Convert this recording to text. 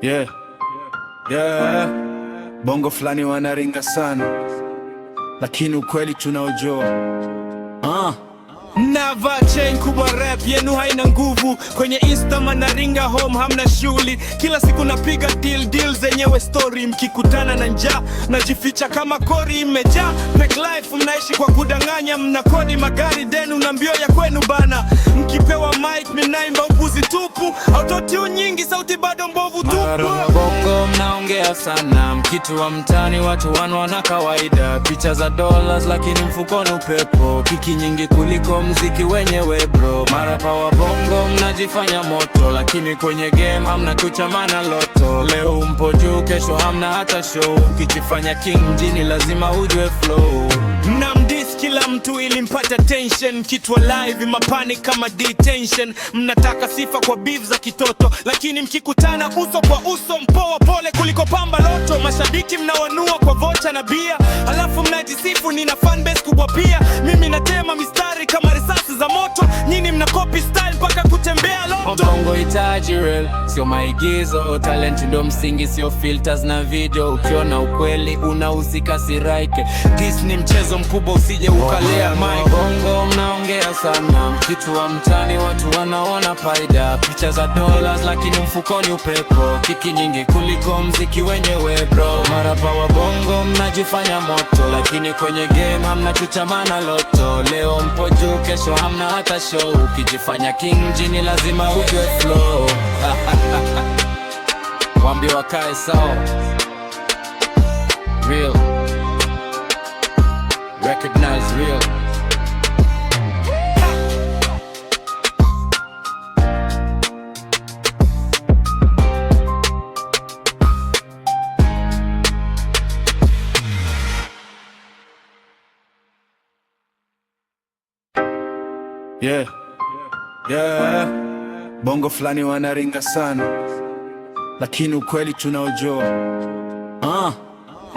Yeah, yeah. Bongo flani wanaringa sana, lakini ukweli tunaojua. Navaa chain kubwa, rap yenu haina nguvu. Kwenye Insta manaringa, home hamna shughuli. Kila siku napiga deal zenyewe story. Mkikutana na njaa najificha kama kori imejaa. Fake life mnaishi kwa kudanganya, mnakodi magari denu na mbio ya kwenu bana. Mkipewa mic mnaimba upuzi tupu, autotune nyingi sauti bado mbovu tupu. Bongo mnaongea sana, mkitu wa mtani watu wana kawaida. Picha za dollars lakini mfukoni upepo, kiki nyingi kuliko mziki wenyewe bro. Marapa wa bongo mnajifanya moto, lakini kwenye game hamna kuchamana loto. Leo mpo juu, kesho hamna hata show. Ukijifanya king mjini lazima ujue flow. Mnamdiss kila mtu ili mpata tension, kitwa live mapani kama detention. Mnataka sifa kwa beef za kitoto, lakini mkikutana uso kwa uso mpoa pole kuliko pamba loto. Mashabiki mnawanua kwa vocha na bia, halafu mnajisifu nina fanbase kubwa pia. Mimi natema mistari kama risasi za moto, nyinyi mnakopi style mpaka kutembea loto. Bongo hitaji real, sio maigizo. Talent ndo msingi, sio filters na video. Ukiona ukweli unahusika, siraike. This ni mchezo mkubwa, usije ukalea mic. Bongo mnaongea sana, mkitu wa mtani watu wanaona faida. Picha za dollars lakini mfukoni upepo, kiki nyingi kuliko mziki wenyewe bro. Marapa wa bongo mnajifanya moto, lakini kwenye game hamna kuchamana loto. Leo mpo juu, kesho hamna hata show. Ukijifanya king mjini lazima ujue flow. Wambie wakae sawa. Real, recognize real. Yeah, yeah. Bongo flani wanaringa sana, lakini ukweli tunaojua.